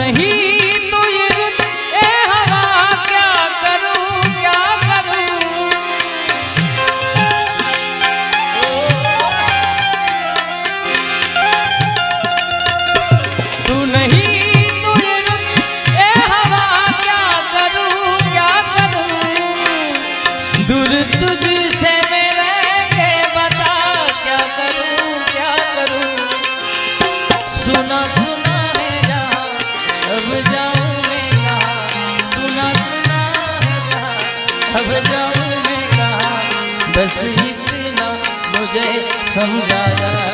नहीं तो ये रुत ए हवा क्या करूं क्या करूं। तू नहीं तो ये रुत ए हवा क्या करूं क्या करूं। दूर तुझसे मेरे के बता क्या करूं क्या करूं। सुना सुना है जहाँ अब जाऊं मैं कहाँ। सुना सुना है जहाँ अब जाऊं मैं कहाँ। बस इतना मुझे समझा जा।